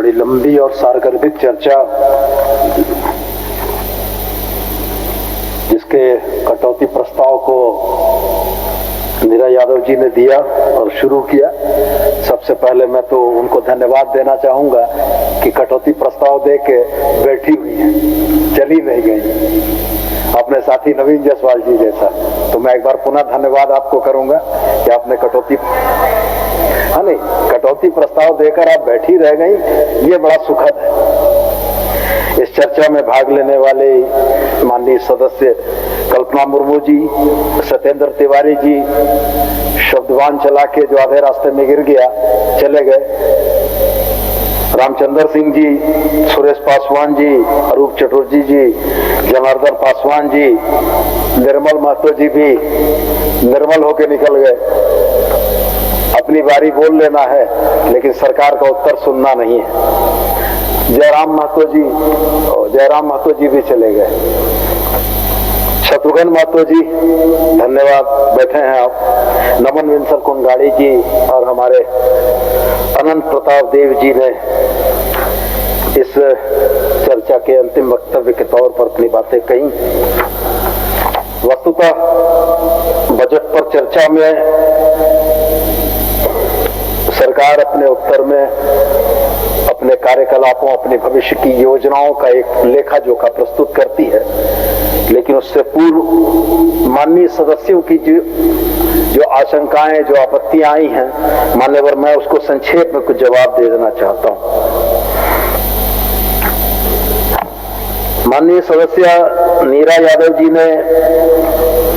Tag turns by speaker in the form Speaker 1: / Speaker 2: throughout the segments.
Speaker 1: बड़ी लंबी और सारगर्भित चर्चा जिसके कटौती प्रस्ताव को नीरा यादव जी ने दिया और शुरू किया। सबसे पहले मैं तो उनको धन्यवाद देना चाहूंगा कि कटौती प्रस्ताव दे के बैठी हुई है, चली नहीं गई, अपने साथी नवीन जायसवाल जी जैसा। तो मैं एक बार पुनः धन्यवाद आपको करूंगा कि आपने कटौती प्रस्ताव देकर आप बैठी रह गई, ये बड़ा सुखद है। इस चर्चा में भाग लेने वाले माननीय सदस्य कल्पना मुर्मू जी, सत्येंद्र तिवारी जी, शब्दवान चला के जो आधे रास्ते में गिर गया चले गए, रामचंद्र सिंह जी, सुरेश पासवान जी, अरूप चटर्जी जी, जनार्दन पासवान जी, निर्मल महतो जी भी निर्मल होके निकल गए। अपनी बारी बोल लेना है लेकिन सरकार का उत्तर सुनना नहीं है। जयराम महतो जी भी चले गए। शत्रुघ्न महतो जी धन्यवाद, बैठे हैं आप। नमन विंसर कुंगाड़ी जी और हमारे अनंत प्रताप देव जी ने इस चर्चा के अंतिम वक्तव्य के तौर पर अपनी बातें कही। वस्तुतः बजट पर चर्चा में सरकार अपने उत्तर में अपने कार्यकलापों, अपने भविष्य की योजनाओं का एक लेखा जोखा प्रस्तुत करती है, लेकिन उससे पूर्व माननीय सदस्यों की जो आशंकाएं, जो आपत्तियां आई हैं, मान्यवर, मैं उसको संक्षेप में कुछ जवाब दे देना चाहता हूं। माननीय सदस्य नीरा यादव जी ने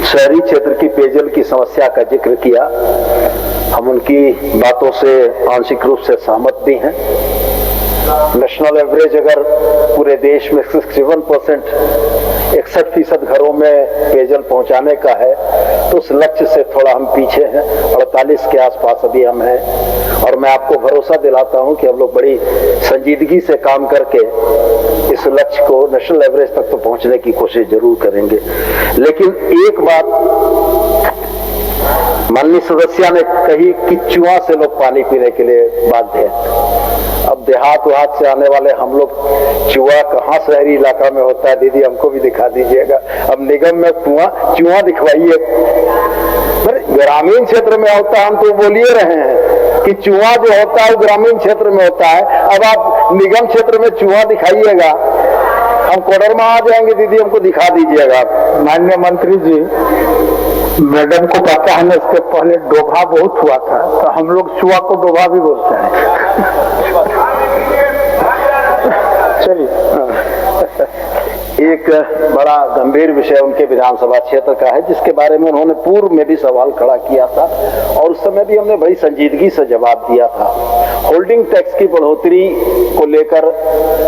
Speaker 1: शहरी क्षेत्र की पेयजल की समस्या का जिक्र किया। हम उनकी बातों से आंशिक रूप से सहमत भी हैं। नेशनल एवरेज अगर पूरे देश में 61% घरों में पेयजल पहुंचाने का है तो उस लक्ष्य से थोड़ा हम पीछे हैं, 48 के आसपास अभी हम हैं। और मैं आपको भरोसा दिलाता हूं कि हम लोग बड़ी संजीदगी से काम करके इस लक्ष्य को नेशनल एवरेज तक तो पहुंचने की कोशिश जरूर करेंगे। लेकिन एक बात माननीय सदस्य ने कही कि चुआ से लोग पानी पीने के लिए बाध्य हैं। अब देहात वहात से आने वाले हम लोग, चुआ कहाँ शहरी इलाका में होता है दीदी, हमको भी दिखा दीजिएगा। अब निगम में चुआ दिखवाइए। ग्रामीण क्षेत्र में होता है, हम तो बोलिए रहे हैं कि चुआ जो होता है वो ग्रामीण क्षेत्र में होता है। अब आप निगम क्षेत्र में चुआ दिखाइएगा, हम कोडरमा आ जाएंगे दीदी, हमको दिखा दीजिएगा।
Speaker 2: माननीय मंत्री जी, मैडम को पता है ना, इसके पहले डोभा बहुत हुआ था, तो हम लोग चुआ को डोभा भी बोलते हैं। चलिए,
Speaker 1: एक बड़ा गंभीर विषय उनके विधानसभा क्षेत्र का है, जिसके बारे में उन्होंने पूर्व में भी सवाल खड़ा किया था और उस समय भी हमने बड़ी संजीदगी से जवाब दिया था। होल्डिंग टैक्स की बढ़ोतरी को लेकर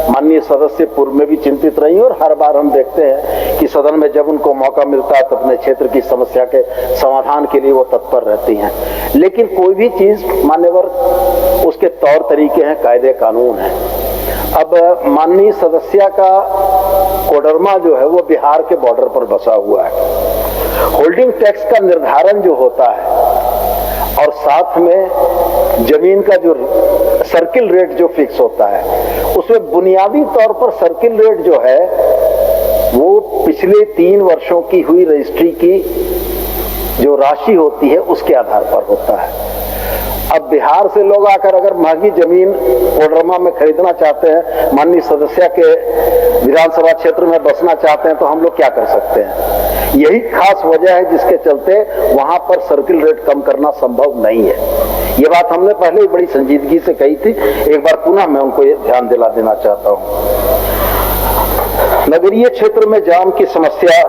Speaker 1: माननीय सदस्य पूर्व में भी चिंतित रही और हर बार हम देखते हैं कि सदन में जब उनको मौका मिलता है तो अपने क्षेत्र की समस्या के समाधान के लिए वो तत्पर रहती हैं। लेकिन कोई भी चीज मान्यवर, उसके तौर तरीके हैं, कायदे कानून है। अब माननीय सदस्य का कोडरमा जो है वो बिहार के बॉर्डर पर बसा हुआ है। होल्डिंग टैक्स का निर्धारण जो होता है और साथ में जमीन का जो सर्किल रेट जो फिक्स होता है, उसमें बुनियादी तौर पर सर्किल रेट जो है वो पिछले 3 वर्षों की हुई रजिस्ट्री की जो राशि होती है उसके आधार पर होता है। अब बिहार से लोग आकर अगर महंगी जमीन कोडरमा में खरीदना चाहते हैं, माननीय सदस्य के विधानसभा क्षेत्र में बसना चाहते हैं, तो हम लोग क्या कर सकते हैं? यही खास वजह है जिसके चलते वहां पर सर्किल रेट कम करना संभव नहीं है। ये बात हमने पहले ही बड़ी संजीदगी से कही थी, एक बार पुनः मैं उनको ये ध्यान दिला देना चाहता हूँ। नगरीय क्षेत्र में जाम की समस्या,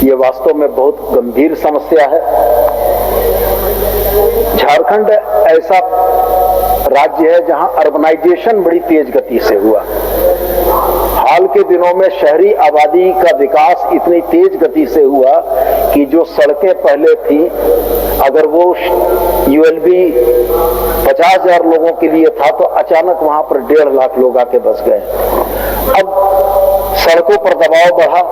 Speaker 1: ये वास्तव में बहुत गंभीर समस्या है। झारखंड ऐसा राज्य है जहां अर्बनाइजेशन बड़ी तेज गति से हुआ। हाल के दिनों में शहरी आबादी का विकास इतनी तेज गति से हुआ कि जो सड़कें पहले थी, अगर वो यूएलबी 50,000 लोगों के लिए था तो अचानक वहां पर 1.5 लाख लोग आके बस गए। अब सड़कों पर दबाव बढ़ा,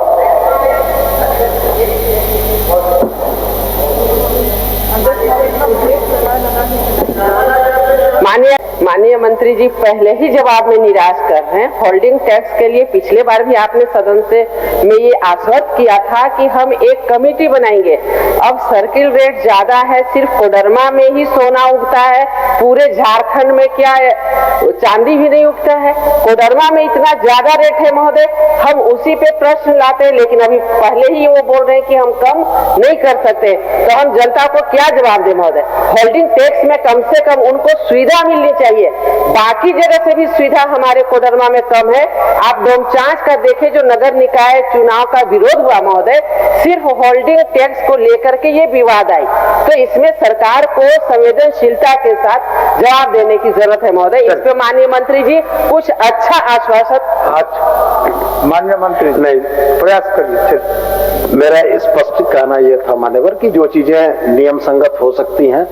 Speaker 3: माननीय मंत्री जी पहले ही जवाब में निराश कर रहे हैं। होल्डिंग टैक्स के लिए पिछले बार भी आपने सदन से में ये आश्वस्त किया था कि हम एक कमेटी बनाएंगे। अब सर्किल रेट ज्यादा है, सिर्फ कोडरमा में ही सोना उगता है, पूरे झारखंड में क्या चांदी भी नहीं उगता है? कोडरमा में इतना ज्यादा रेट है महोदय, हम उसी पे प्रश्न लाते हैं, लेकिन अभी पहले ही वो बोल रहे हैं कि हम कम नहीं कर सकते। तो हम जनता को क्या जवाब दें महोदय? होल्डिंग टैक्स में कम से कम उनको सुविधा मिलनी चाहिए। बाकी जगह से भी सुविधा हमारे कोडरमा में कम है। आप डोमचांच का देखें, जो नगर निकाय चुनाव का विरोध हुआ महोदय, सिर्फ होल्डिंग टैक्स को लेकर के ये विवाद आई। तो इसमें सरकार को संवेदनशीलता के साथ जवाब देने की जरूरत है महोदय। इस पे माननीय मंत्री जी कुछ अच्छा आश्वासन।
Speaker 2: माननीय मंत्री
Speaker 1: नहीं,
Speaker 2: प्रयास करिए।
Speaker 1: मेरा स्पष्ट कहना यह था मान्यवर कि जो चीजें नियम संगत हो सकती हैं,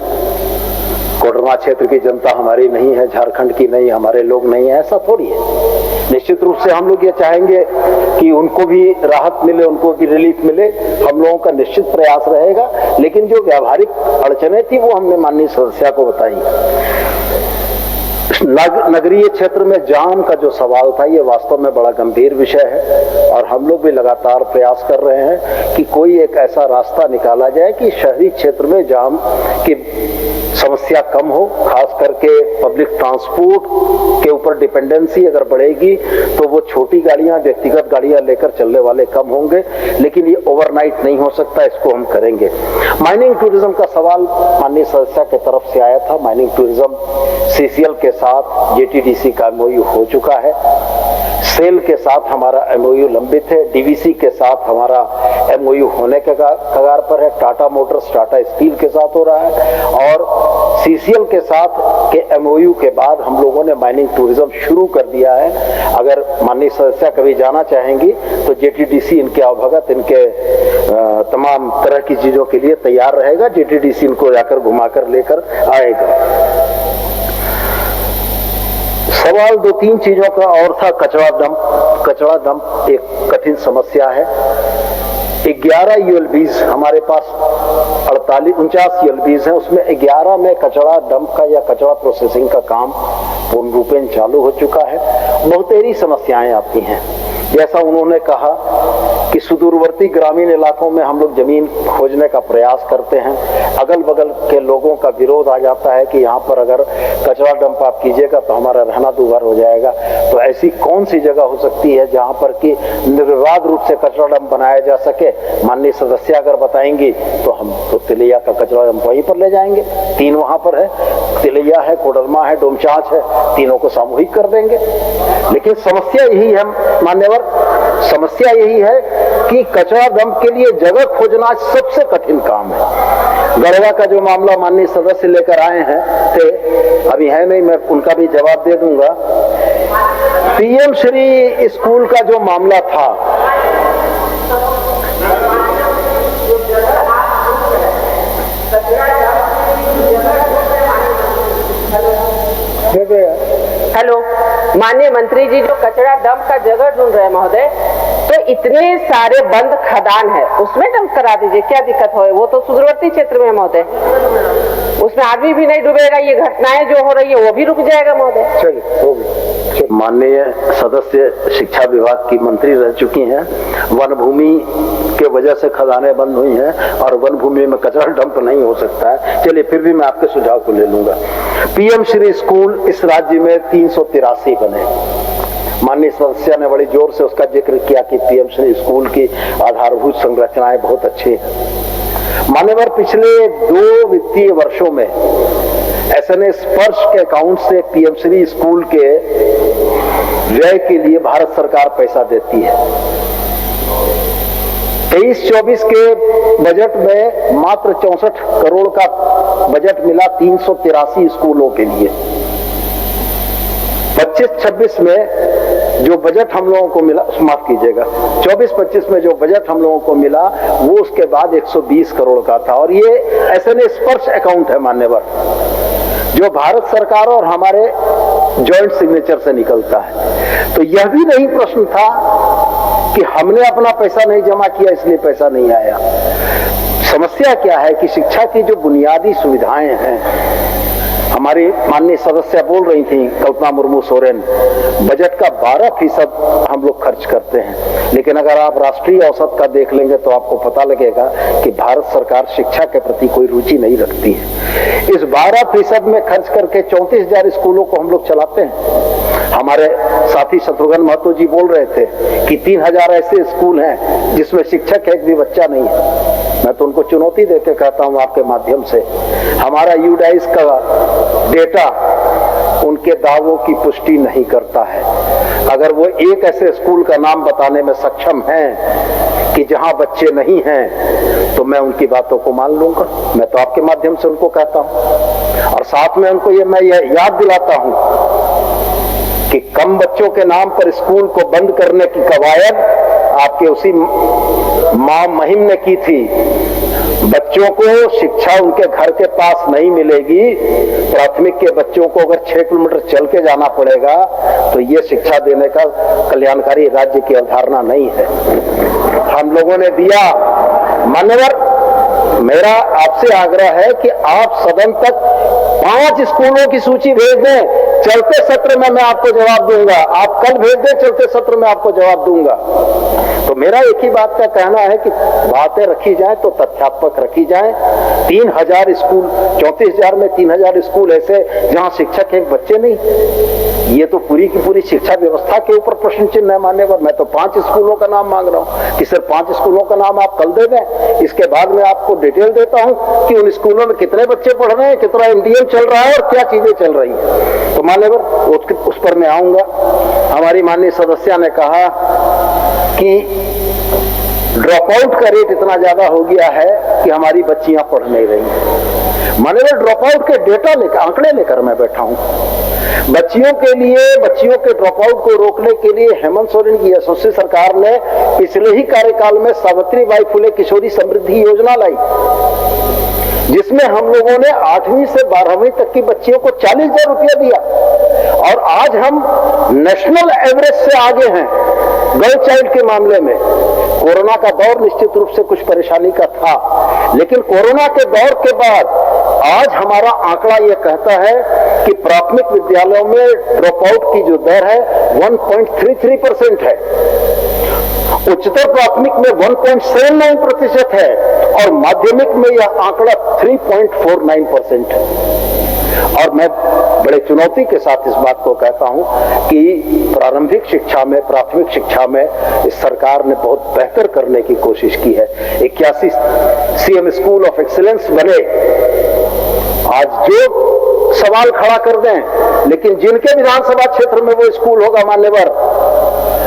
Speaker 1: कोडरमा क्षेत्र की जनता हमारी नहीं है, झारखंड की नहीं, हमारे लोग नहीं है, ऐसा थोड़ी है। निश्चित रूप से हम लोग ये चाहेंगे कि उनको भी राहत मिले, उनको भी रिलीफ मिले, हम लोगों का निश्चित प्रयास रहेगा। लेकिन जो व्यावहारिक अड़चने थी वो हमने माननीय सदस्य को बताई। नगरीय क्षेत्र में जाम का जो सवाल था, ये वास्तव में बड़ा गंभीर विषय है और हम लोग भी लगातार प्रयास कर रहे हैं कि कोई एक ऐसा रास्ता निकाला जाए कि शहरी क्षेत्र में जाम की समस्या कम हो। खास करके पब्लिक ट्रांसपोर्ट के ऊपर डिपेंडेंसी अगर बढ़ेगी तो वो छोटी गाड़ियां, व्यक्तिगत गाड़ियां लेकर चलने वाले कम होंगे, लेकिन ये ओवरनाइट नहीं हो सकता, इसको हम करेंगे। माइनिंग टूरिज्म का सवाल माननीय सदस्य के तरफ से आया था। माइनिंग टूरिज्म सीसीएल के साथ जेटीडीसी का एमओयू हो चुका है, सेल के साथ हमारा एमओयू लंबित है, डीवीसी के साथ हमारा एमओयू होने के कगार पर है, टाटा मोटर्स, टाटा स्टील के साथ हो रहा है और सीसीएल के साथ के एमओयू के बाद हम लोगों ने माइनिंग टूरिज्म शुरू कर दिया है। अगर माननीय सदस्य कभी जाना चाहेंगी तो जेटीडीसी इनके अवगत, इनके तमाम तरह की चीजों के लिए तैयार रहेगा। जेटीडीसी इनको जाकर घुमाकर लेकर आएगा। सवाल दो तीन चीजों का और था। कचरा डंप एक कठिन समस्या है। 11 यूएलबीज हमारे पास 49 यूएलबीज हैं, उसमें 11 में कचरा डंप का या कचरा प्रोसेसिंग का काम पूर्ण रूपेण चालू हो चुका है। बहुतेरी समस्याएं आती हैं, जैसा उन्होंने कहा कि सुदूरवर्ती ग्रामीण इलाकों में हम लोग जमीन खोजने का प्रयास करते हैं, अगल बगल के लोगों का विरोध आ जाता है कि यहाँ पर अगर कचरा डंप आप कीजिएगा तो हमारा रहना दूभर हो जाएगा। तो ऐसी कौन सी जगह हो सकती है जहाँ पर कि निर्विवाद रूप से कचरा डंप बनाया जा सके? माननीय सदस्य अगर बताएंगी तो हम तो तिलैया का कचरा डंप वहीं पर ले जाएंगे। 3 वहां पर है, तिलैया है, कोडरमा है, डोमचांच है, तीनों को सामूहिक कर देंगे। लेकिन समस्या यही है मान्यवर, समस्या यही है कि कचरा डंप के लिए जगह खोजना सबसे कठिन काम है। गढ़वा का जो मामला माननीय सदस्य लेकर आए हैं थे, अभी है नहीं, मैं उनका भी जवाब दे दूंगा। पीएम श्री स्कूल का जो मामला था,
Speaker 3: हेलो माननीय मंत्री जी, जो कचरा डंप का जगह ढूंढ रहे हैं महोदय, तो इतने सारे बंद खदान है, उसमें डंप करा दीजिए, क्या दिक्कत हो? वो तो सुदूरवर्ती क्षेत्र में है महोदय, उसमें आदमी भी नहीं डूबेगा। ये घटनाएं जो हो रही है वो भी रुक जाएगा महोदय।
Speaker 1: चलिए, होगी। माननीय सदस्य शिक्षा विभाग की मंत्री रह चुकी हैं। वन भूमि के वजह से खदानें बंद हुई हैं और वन भूमि में कचरा डंप नहीं हो सकता है। चलिए, फिर भी मैं आपके सुझाव को ले लूंगा। पीएम श्री स्कूल इस राज्य में 383 बने। माननीय सदस्य ने बड़ी जोर से उसका जिक्र किया कि पीएम श्री स्कूल की आधारभूत संरचनाएं बहुत अच्छी हैं। मान्यवर, पिछले 2 वित्तीय वर्षों में एसएनए स्पर्श के अकाउंट से पीएम श्री स्कूल के व्यय के लिए भारत सरकार पैसा देती है। 23-24 के बजट में मात्र 64 करोड़ का बजट मिला 383 स्कूलों के लिए। 25-26 में जो बजट हम लोगों को मिला, माफ कीजिएगा, 24-25 में जो बजट हम लोगों को मिला वो उसके बाद 120 करोड़ का था। और ये एसएनए स्पर्श अकाउंट है मान्यवर, जो भारत सरकार और हमारे जॉइंट सिग्नेचर से निकलता है। तो यह भी नहीं प्रश्न था कि हमने अपना पैसा नहीं जमा किया इसलिए पैसा नहीं आया। समस्या क्या है कि शिक्षा की जो बुनियादी सुविधाएं हैं, हमारी माननीय सदस्य बोल रही थी कल्पना मुर्मू सोरेन, बजट का 12% हम लोग खर्च करते हैं, लेकिन अगर आप राष्ट्रीय औसत का देख लेंगे तो आपको पता लगेगा कि भारत सरकार शिक्षा के प्रति कोई रुचि नहीं रखती है। इस 12% में खर्च करके 34,000 स्कूलों को हम लोग चलाते हैं। हमारे साथी शत्रुघ्न महतो जी बोल रहे थे कि 3,000 ऐसे स्कूल हैं जिसमें शिक्षक एक भी बच्चा नहीं है। मैं तो उनको चुनौती देके कहता हूं आपके माध्यम से, हमारा यूडाइस का डेटा उनके दावों की पुष्टि नहीं करता है। अगर वो एक ऐसे स्कूल का नाम बताने में सक्षम हैं कि जहां बच्चे नहीं हैं, तो मैं उनकी बातों को मान लूंगा। मैं तो आपके माध्यम से उनको कहता हूं, और साथ में उनको मैं याद दिलाता हूं कि कम बच्चों के नाम पर स्कूल को बंद करने की कवायद आपके उसी मां महिम ने की थी। बच्चों को शिक्षा उनके घर के पास नहीं मिलेगी, प्राथमिक के बच्चों को अगर 6 किलोमीटर चल के जाना पड़ेगा, तो ये शिक्षा देने का कल्याणकारी राज्य की अवधारणा नहीं है। हम लोगों ने दिया। मान्यवर, मेरा आपसे आग्रह है कि आप सदन तक 5 स्कूलों की सूची भेज दें। चलते सत्र में मैं आपको जवाब दूंगा। आप कल भेज दें, चलते सत्र में आपको जवाब दूंगा। तो मेरा एक ही बात का कहना है कि बातें रखी जाए तो तथ्यात्मक रखी जाए। 3,000 स्कूल, 34,000 में 3,000 स्कूल ऐसे जहां शिक्षक एक बच्चे नहीं, ये तो पूरी की पूरी शिक्षा व्यवस्था के ऊपर प्रश्न चिन्ह है। मानने पर मैं तो 5 स्कूलों का नाम मांग रहा हूं कि सिर्फ 5 स्कूलों का नाम आप कल दे दें। इसके बाद मैं आपको डिटेल देता हूं कि उन स्कूलों में कितने बच्चे पढ़ रहे हैं, कितना इंडियन चल रहा है और क्या चीजें चल रही है। तो मान्यवर, उस पर मैं आऊंगा। हमारी माननीय सदस्य ने कहा कि ड्रॉप आउट का रेट इतना ज्यादा हो गया है कि हमारी बच्चियां पढ़ नहीं रही। मान्यवर, ड्रॉप आउट के डेटा लेकर, आंकड़े लेकर मैं बैठा हूं। बच्चियों के ड्रॉप आउट को रोकने के लिए हेमंत सोरेन की यशस्वी सरकार ने पिछले ही कार्यकाल में सावित्रीबाई फुले किशोरी समृद्धि योजना लाई, जिसमें हम लोगों ने 8वीं से 12वीं तक की बच्चियों को 40,000 रुपया दिया। और आज हम नेशनल एवरेज से आगे हैं गर्ल चाइल्ड के मामले में। कोरोना का दौर निश्चित रूप से कुछ परेशानी का था, लेकिन कोरोना के दौर के बाद आज हमारा आंकड़ा यह कहता है कि प्राथमिक विद्यालयों में ड्रॉप आउट की जो दर है 1.33% है, उच्चतर प्राथमिक में 1.79% है और माध्यमिक में यह आंकड़ा 3.49% है। और मैं बड़े चुनौती के साथ इस बात को कहता हूं कि प्रारंभिक शिक्षा में, प्राथमिक शिक्षा में इस सरकार ने बहुत बेहतर करने की कोशिश की है। 81 सीएम स्कूल ऑफ एक्सीलेंस बने। आज जो सवाल खड़ा कर दें, लेकिन जिनके विधानसभा क्षेत्र में वो स्कूल होगा, मान्यवर,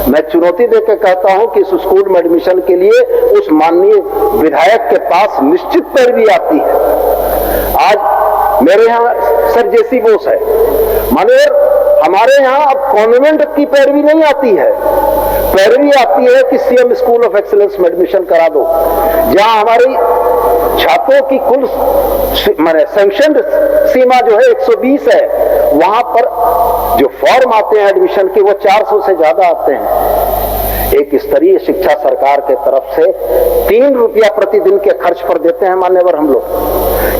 Speaker 1: मैं चुनौती देकर कहता हूं कि इस स्कूल में एडमिशन के लिए उस माननीय विधायक के पास निश्चित पैरवी आती है। आज मेरे यहाँ सर जेसी बोस है, मान्यवर, हमारे यहाँ अब कॉन्वेंट की पैरवी नहीं आती है, पैरवी आती है कि सीएम स्कूल ऑफ एक्सीलेंस में एडमिशन करा दो, जहां हमारी छात्रों की कुल सैंक्शन सीमा जो है 120 है, वहां पर जो फॉर्म आते हैं एडमिशन के वो 400 से ज्यादा आते हैं। एक स्तरीय शिक्षा सरकार के तरफ से 3 रुपया प्रतिदिन के खर्च पर देते हैं मान्यवर हम लोग।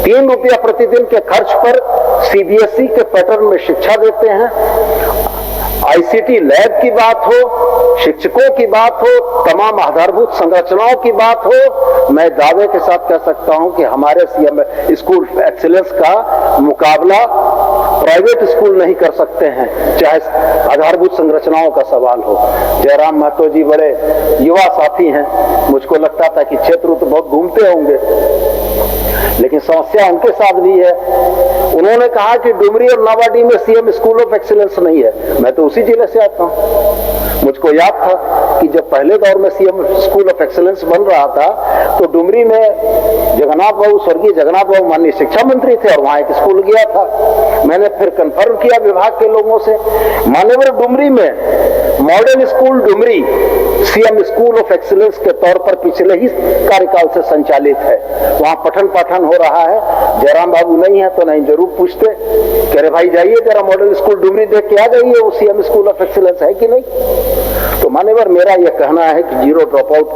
Speaker 1: 3 रुपया प्रतिदिन के खर्च पर सीबीएसई के पैटर्न में शिक्षा देते हैं। आईसीटी लैब की बात हो, शिक्षकों की बात हो, तमाम आधारभूत संरचनाओं की बात हो, मैं दावे के साथ कह सकता हूं कि हमारे सीएम स्कूल एक्सीलेंस का मुकाबला प्राइवेट स्कूल नहीं कर सकते हैं, चाहे आधारभूत संरचनाओं का सवाल हो। जयराम महतो जी बड़े युवा साथी हैं, मुझको लगता था कि क्षेत्र तो बहुत घूमते होंगे, लेकिन समस्या उनके साथ भी है। उन्होंने कहा कि डुमरी और नावाडी में सीएम स्कूल ऑफ एक्सीलेंस नहीं है। मैं तो उसी जिले से आता हूं। मुझको याद था कि जब पहले दौर में सीएम स्कूल ऑफ एक्सीलेंस बन रहा था तो डुमरी में जगन्नाथ बाबू, स्वर्गीय जगन्नाथ बाबू माननीय शिक्षा मंत्री थे और वहां एक स्कूल गया था। मैंने फिर कंफर्म किया विभाग के लोगों से, मान्यवर, डुमरी में modern school Dumri CM school of excellence के तौर पर पिछले ही कार्यकाल से संचालित है। वहां पठन पाठन हो रहा है। जयराम बाबू नहीं है तो नहीं जरूर पूछते, कह रहे भाई जाइए जरा मॉडल स्कूल डुमरी देख के आ जाइए, वो सीएम स्कूल ऑफ एक्सीलेंस है कि नहीं। तो तो मान्यवर मेरा यह कहना है कि जीरो ड्रॉप आउट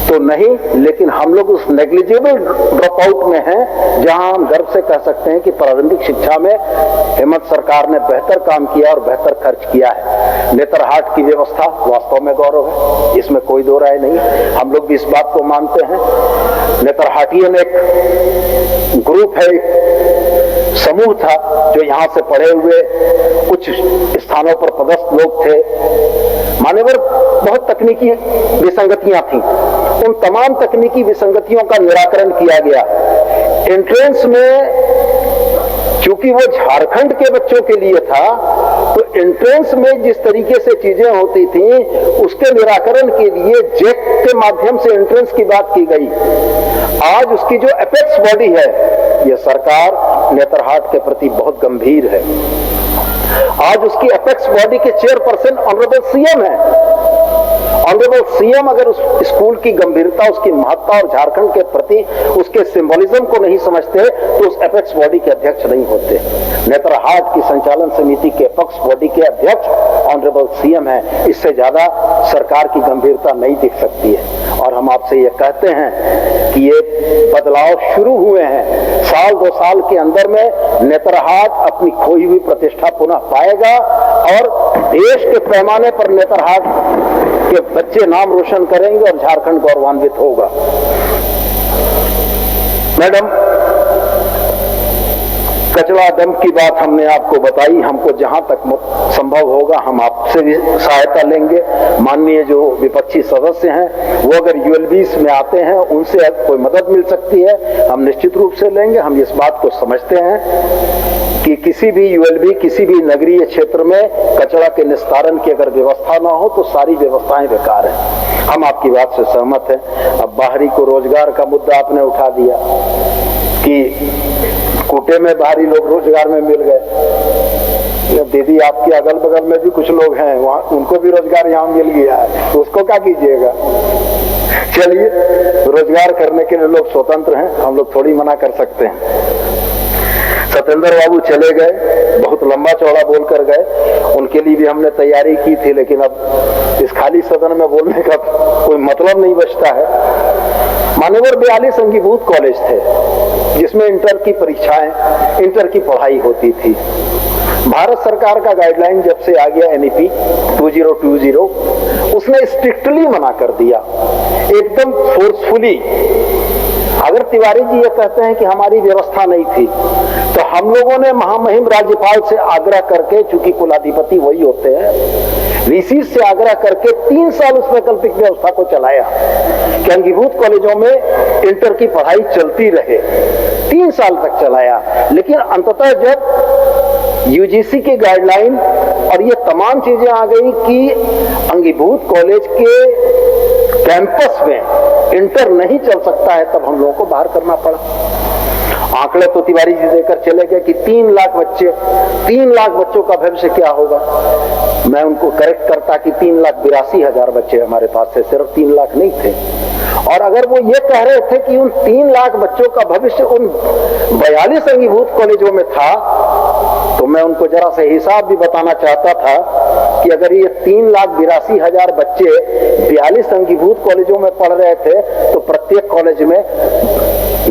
Speaker 1: तो नहीं, लेकिन हम लोग उस नेग्लिजिबल ड्रॉप आउट में हैं जहां हम गर्व से कह सकते हैं कि प्रारंभिक शिक्षा में हेमंत सरकार ने बेहतर काम किया और बेहतर खर्च किया है। नेतरहाट की व्यवस्था वास्तव में गौरव है, इसमें कोई दो राय नहीं, हम लोग भी इस बात को मानते हैं। नेतरहाटियन एक ग्रुप है, समूह था जो यहां से पढ़े हुए कुछ स्थानों पर पदस्थ लोग थे। मान्यवर बहुत तकनीकी विसंगतियां थी, उन तमाम तकनीकी विसंगतियों का निराकरण किया गया। एंट्रेंस में क्योंकि वो झारखंड के बच्चों के लिए था, तो एंट्रेंस में जिस तरीके से चीजें होती थी उसके निराकरण के लिए जेक के माध्यम से एंट्रेंस की बात की गई। आज उसकी जो एपेक्स बॉडी है, यह सरकार नेतरहाट के प्रति बहुत गंभीर है। आज उसकी एपेक्स बॉडी के चेयरपर्सन ऑनरेबल सीएम है। ऑनरेबल सीएम अगर उस स्कूल की गंभीरता, उसकी महत्ता और झारखंड के प्रति उसके सिंबोलिज्म को नहीं समझते तो उस एपेक्स बॉडी के अध्यक्ष नहीं होते। नेतरहाट की संचालन समिति के एपेक्स बॉडी के अध्यक्ष ऑनरेबल सीएम है। इससे ज्यादा सरकार की गंभीरता नहीं दिख सकती है। और हम आपसे ये कहते हैं कि ये बदलाव शुरू हुए हैं। साल 2 साल के अंदर में नेतरहाट अपनी खोई हुई प्रतिष्ठा पुनः पाएगा और देश के पैमाने पर नेतरहाट के बच्चे नाम रोशन करेंगे और झारखंड गौरवान्वित होगा। मैडम, कचरा डंप की बात हमने आपको बताई। हमको जहां तक संभव होगा हम आपसे भी सहायता लेंगे। माननीय जो विपक्षी सदस्य हैं वो अगर यूएलबीस में आते हैं, उनसे कोई मदद मिल सकती है, हम निश्चित रूप से लेंगे। हम इस बात को समझते हैं कि किसी भी यूएलबी, किसी भी नगरीय क्षेत्र में कचरा के निस्तारण की अगर व्यवस्था ना हो तो सारी व्यवस्थाएं बेकार हैं। हम आपकी बात से सहमत हैं। अब बाहरी को रोजगार का मुद्दा आपने उठा दिया कि कोटे में बाहरी लोग रोजगार में मिल गए। दीदी आपके अगल बगल में भी कुछ लोग हैं, वहां उनको भी रोजगार यहाँ मिल गया है, तो उसको क्या कीजिएगा। चलिए, रोजगार करने के लिए लोग स्वतंत्र हैं, हम लोग थोड़ी मना कर सकते हैं। सत्येंद्र बाबू चले गए, बहुत लंबा चौड़ा बोल कर गए, उनके लिए भी हमने तैयारी की थी, लेकिन अब इस खाली सदन में बोलने का कोई मतलब नहीं बचता है। मान्यवर 42 अंगीभूत कॉलेज थे जिसमें इंटर की परीक्षाएं, इंटर की पढ़ाई होती थी। भारत सरकार का गाइडलाइन जब से आ गया NEP 2020, उसने स्ट्रिक्टली मना कर दिया, एकदम फोर्सफुली। अगर तिवारी जी ये कहते हैं कि हमारी व्यवस्था नहीं थी, तो हम लोगों ने महामहिम राज्यपाल से आग्रह करके, चूंकि कुलाधिपति वही होते हैं, वीसी से आग्रह करके 3 साल उस वैकल्पिक व्यवस्था को चलाया कि अंगीभूत कॉलेजों में इंटर की पढ़ाई चलती रहे। 3 साल तक चलाया, लेकिन अंततः जब यूजीसी की गाइडलाइन और ये तमाम चीजें आ गई कि अंगीभूत कॉलेज के कैंपस में इंटर नहीं चल सकता है, तब हम लोगों को बाहर करना पड़ा। आंकड़े तो तिवारी जी देकर चले गए कि 3 लाख बच्चों का भविष्य क्या होगा। मैं उनको करेक्ट करता कि 3,82,000 बच्चे हमारे पास थे, सिर्फ 3 लाख नहीं थे। और अगर वो ये कह रहे थे कि उन 3 लाख बच्चों का भविष्य उन 42 अंगीभूत कॉलेजों में था, तो मैं उनको जरा से हिसाब भी बताना चाहता था कि अगर ये 3,82,000 बच्चे 42 अंगीभूत कॉलेजों में पढ़ रहे थे, तो प्रत्येक कॉलेज में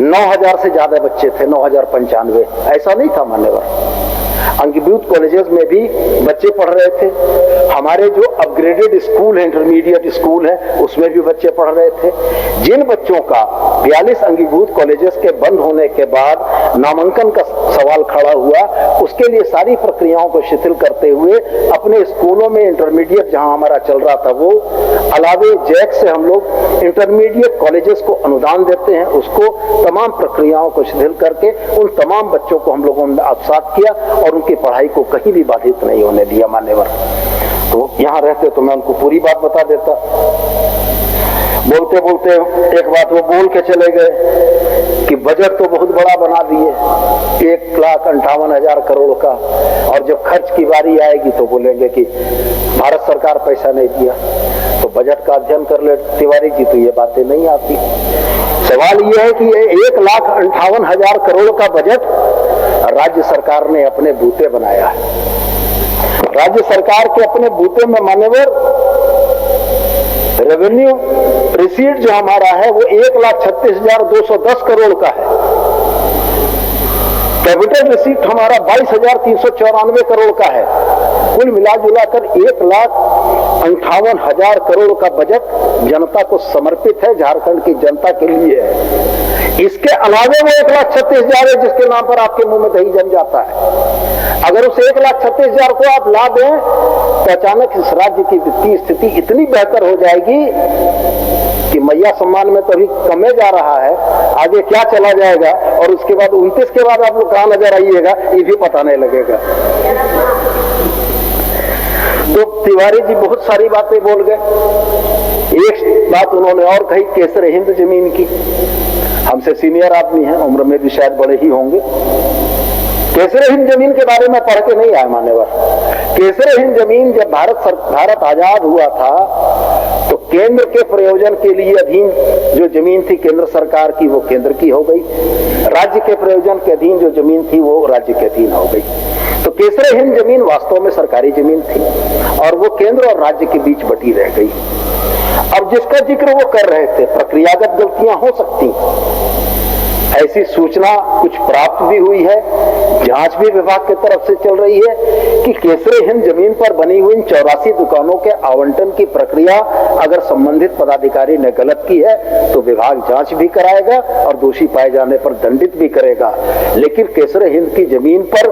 Speaker 1: 9,000 से ज्यादा बच्चे थे, 9,095। ऐसा नहीं था मान्यवर। अंगीभूत कॉलेजेस में भी बच्चे पढ़ रहे थे। हमारे जो अपग्रेडेड स्कूल है, इंटरमीडिएट स्कूल है, उसमें भी बच्चे पढ़ रहे थे। जिन बच्चों का 42 अंगीभूत कॉलेजेस के बंद होने के बाद नामांकन का सवाल खड़ा हुआ, उसके लिए सारी प्रक्रियाओं को शिथिल करते हुए अपने स्कूलों में इंटरमीडिएट जहां हमारा चल रहा था, वो अलावे जैक से हम लोग इंटरमीडिएट कॉलेजेस को अनुदान देते हैं, उसको तमाम प्रक्रियाओं को शिथिल करके उन तमाम बच्चों को हम लोगों ने आत्मसात किया और उनकी पढ़ाई को कहीं भी बाधित नहीं होने दिया मान्यवर। तो यहाँ रहते तो मैं उनको पूरी बात बता देता। बोलते बोलते एक बात वो बोल के चले गए कि बजट तो बहुत बड़ा बना दिए, 1,58,000 करोड़ का, और जब खर्च की बारी आएगी तो बोलेंगे कि भारत सरकार पैसा नहीं दिया। तो बजट का अध्ययन कर ले तिवारी जी, तो ये बातें नहीं आती। सवाल यह है कि 1,58,000 करोड़ का बजट राज्य सरकार ने अपने बूते बनाया है। राज्य सरकार के अपने बूते में मान्यवर रेवेन्यू रिसीट जो हमारा है वो 1,36,210 करोड़ का है। कैपिटल रिसीट हमारा 22,394 करोड़ का है। कुल मिला जुलाकर 1,58,000 करोड़ का बजट जनता को समर्पित है, झारखंड की जनता के लिए है। इसके अलावा वो 1,36,000 है जिसके नाम पर आपके मुंह में दही जम जाता है। अगर उस 1,36,000 को आप ला दें तो अचानक इस राज्य की वित्तीय स्थिति इतनी बेहतर हो जाएगी कि मैया सम्मान में तो अभी कमे जा रहा है, आगे क्या चला जाएगा और उसके बाद 29 के बाद आप लोग कहां नजर आइएगा ये भी पता नहीं लगेगा। तो तिवारी जी बहुत सारी बातें बोल गए। एक बात उन्होंने और कही केसर हिंद जमीन की। हमसे सीनियर आदमी हैं, उम्र में भी शायद बड़े ही होंगे। केसर हिंद जमीन के बारे में पढ़ के नहीं आए मान्यवर। केसर हिंद जमीन जब भारत आजाद हुआ था तो केंद्र के प्रयोजन के लिए अधीन जो जमीन थी केंद्र सरकार की वो केंद्र की हो गई, राज्य के प्रयोजन के अधीन जो जमीन थी वो राज्य के अधीन हो गई। तो केसर हिंद जमीन वास्तव में सरकारी जमीन थी और वो केंद्र और राज्य के बीच बटी रह गई। अब जिसका जिक्र वो कर रहे थे, प्रक्रियागत गलतियां हो सकती, ऐसी सूचना कुछ प्राप्त भी हुई है, जांच भी विभाग की तरफ से चल रही है कि केसर हिंद जमीन पर बनी हुई 84 दुकानों के आवंटन की प्रक्रिया अगर संबंधित पदाधिकारी ने गलत की है तो विभाग जांच भी कराएगा और दोषी पाए जाने पर दंडित भी करेगा। लेकिन केसर हिंद की जमीन पर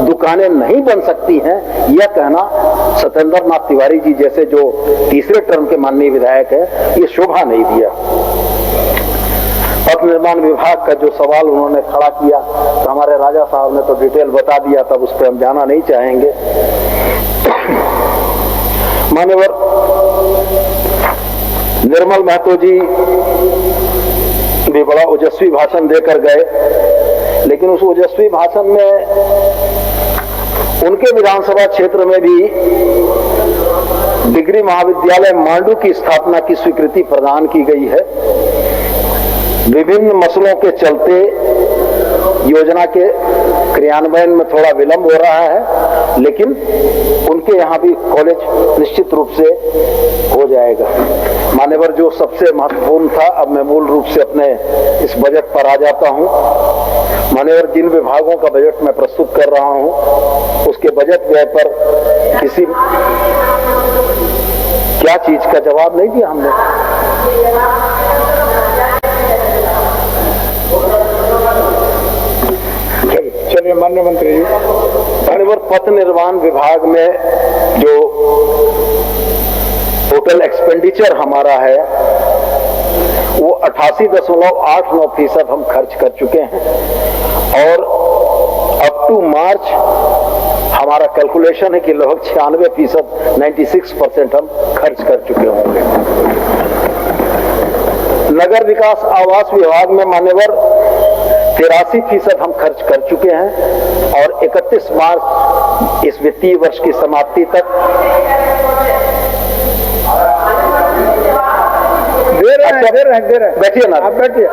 Speaker 1: दुकानें नहीं बन सकती हैं, यह कहना सत्येंद्र नाथ तिवारी जी जैसे जो तीसरे टर्म के माननीय विधायक है ये शोभा नहीं दिया। पथ निर्माण विभाग का जो सवाल उन्होंने खड़ा किया तो हमारे राजा साहब ने तो डिटेल बता दिया, तब उस पर हम जाना नहीं चाहेंगे। मान्यवर निर्मल महतो जी भी बड़ा ओजस्वी भाषण देकर गए, लेकिन उस ओजस्वी भाषण में उनके विधानसभा क्षेत्र में भी डिग्री महाविद्यालय मांडू की स्थापना की स्वीकृति प्रदान की गई है। विभिन्न मसलों के चलते योजना के क्रियान्वयन में थोड़ा विलंब हो रहा है, लेकिन उनके यहाँ भी कॉलेज निश्चित रूप से हो जाएगा। मान्यवर जो सबसे महत्वपूर्ण था, अब मैं मूल रूप से अपने इस बजट पर आ जाता हूँ। मान्यवर जिन विभागों का बजट मैं प्रस्तुत कर रहा हूँ उसके बजट व्यय पर किसी क्या चीज का जवाब नहीं दिया हमने।
Speaker 2: चलिए माननीय मंत्री जी।
Speaker 1: मान्यवर पथ निर्माण विभाग में जो टोटल एक्सपेंडिचर हमारा है वो 88.89% हम खर्च कर चुके हैं और अप टू मार्च हमारा कैलकुलेशन है कि लगभग 96%, 96% हम खर्च कर चुके होंगे। नगर विकास आवास विभाग में मान्यवर 83% हम खर्च कर चुके हैं और 31 मार्च इस वित्तीय वर्ष की समाप्ति तक
Speaker 2: दे रहे हैं।
Speaker 1: बैठिए ना,
Speaker 2: आप बैठिए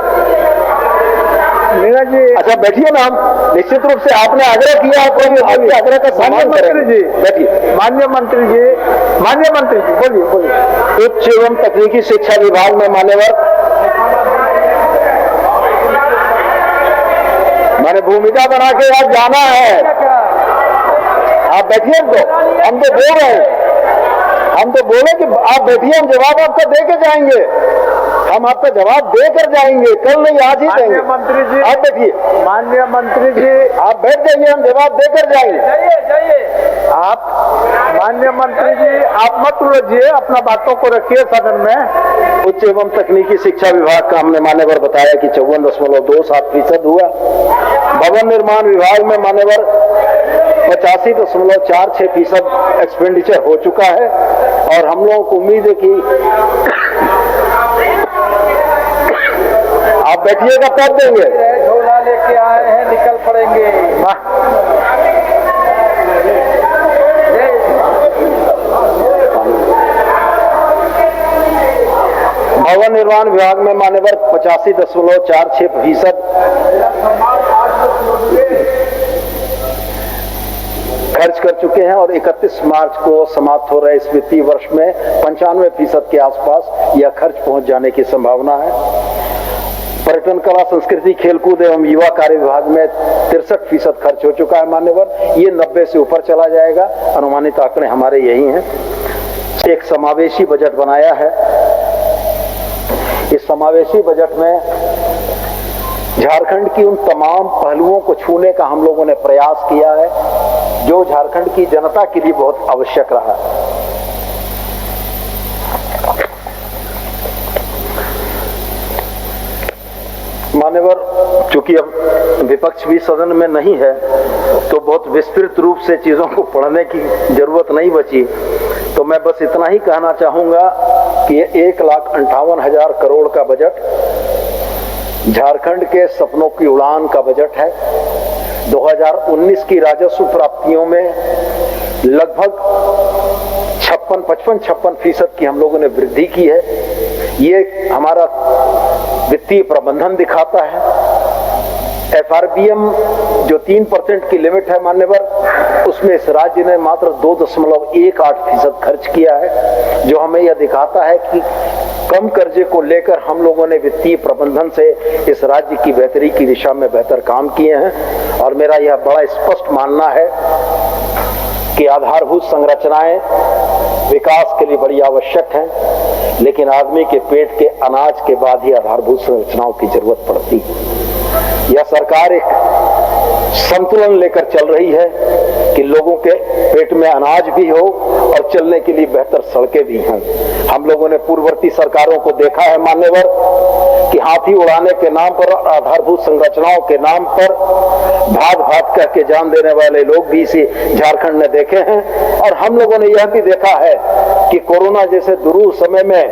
Speaker 2: मीरा जी।
Speaker 1: अच्छा बैठिए ना, हम निश्चित रूप से आपने आग्रह किया है, कोई आपके आग्रह का सम्मान करेंगे।
Speaker 2: जी
Speaker 1: बैठिए।
Speaker 2: माननीय मंत्री जी बोलिए।
Speaker 1: उच्च एवं तकनीकी शिक्षा विभाग में मान्यवर मैंने भूमिका बना के आज जाना है। आप बैठिए, हम तो बोल रहे हैं, हम तो बोले कि आप बैठिए, हम जवाब आपका दे के जाएंगे, हम आपका जवाब देकर जाएंगे, कल नहीं आज ही देंगे।
Speaker 2: मंत्री जी
Speaker 1: आप बैठिए।
Speaker 2: माननीय मंत्री जी
Speaker 1: आप बैठ जाइए, हम जवाब देकर जाएंगे।
Speaker 2: जाइए आप। माननीय मंत्री जी आप मत उलझिए, अपना बातों को रखिए सदन में।
Speaker 1: उच्च एवं तकनीकी शिक्षा विभाग का हमने मान्यवर बताया कि 54.27% हुआ। भवन निर्माण विभाग में मान्यवर 85.46% एक्सपेंडिचर हो चुका है और हम लोगों को उम्मीद है कि आप बैठिएगा तब देंगे।
Speaker 2: झोला लेके आए हैं, निकल पड़ेंगे।
Speaker 1: भवन निर्माण विभाग में मान्यवर 85.46% खर्च कर चुके हैं और 31 मार्च को समाप्त हो रहे इस वित्तीय वर्ष में 95% के आसपास यह खर्च पहुंच जाने की संभावना है। पर्यटन, कला, संस्कृति, खेलकूद एवं युवा कार्य विभाग में 63% खर्च हो चुका है मान्यवर। ये 90 से ऊपर चला जाएगा, अनुमानित आंकड़े हमारे यही हैं। एक समावेशी बजट बनाया है। इस समावेशी बजट में झारखंड की उन तमाम पहलुओं को छूने का हम लोगों ने प्रयास किया है जो झारखंड की जनता के लिए बहुत आवश्यक रहा। मान्यवर, चूंकि अब विपक्ष भी सदन में नहीं है तो बहुत विस्तृत रूप से चीजों को पढ़ने की जरूरत नहीं बची, तो मैं बस इतना ही कहना चाहूंगा कि ये 1,58,000 करोड़ का बजट झारखंड के सपनों की उड़ान का बजट है। 2019 की राजस्व प्राप्तियों में लगभग 55-56% की हम लोगों ने वृद्धि की है। ये हमारा वित्तीय प्रबंधन दिखाता है। FRBM जो 3% की लिमिट है मान्यवर, उसमें इस राज्य ने मात्र 2.18% खर्च किया है, जो हमें यह दिखाता है कि कम कर्जे को लेकर हम लोगों ने वित्तीय प्रबंधन से इस राज्य की बेहतरी की दिशा में बेहतर काम किए हैं। और मेरा यह बड़ा स्पष्ट मानना है कि आधारभूत संरचनाएं विकास के लिए बड़ी आवश्यक हैं, लेकिन आदमी के पेट के अनाज के बाद ही आधारभूत संरचनाओं की जरूरत पड़ती है। यह सरकार एक संतुलन लेकर चल रही है कि लोगों के पेट में अनाज भी हो और चलने के लिए बेहतर सड़कें भी हों। हम लोगों ने पूर्ववर्ती सरकारों को देखा है मान्यवर कि हाथी उड़ाने के नाम पर, आधारभूत संरचनाओं के नाम पर भाग भाग कह के जान देने वाले लोग भी इसी झारखंड ने देखे हैं। और हम लोगों ने यह भी देखा है कि कोरोना जैसे दुरूह समय में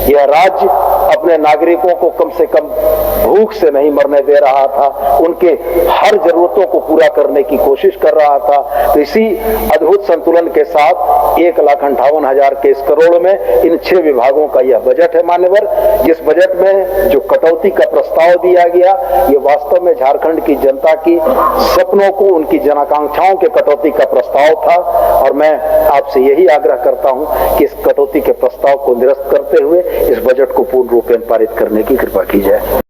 Speaker 1: यह राज्य अपने नागरिकों को कम से कम भूख से नहीं मरने दे रहा था, उनके हर जरूरतों को पूरा करने की कोशिश कर रहा था। तो इसी अद्भुत संतुलन के साथ 1,58,000 के इस करोड़ में इन 6 विभागों का यह बजट है मान्यवर। जिस बजट में जो कटौती का प्रस्ताव दिया गया, ये वास्तव में झारखंड की जनता की सपनों को, उनकी जनाकांक्षाओं के कटौती का प्रस्ताव था। और मैं आपसे यही आग्रह करता हूं कि इस कटौती के प्रस्ताव को निरस्त करते हुए इस बजट को पूर्ण रूप में पारित करने की कृपा की जाए।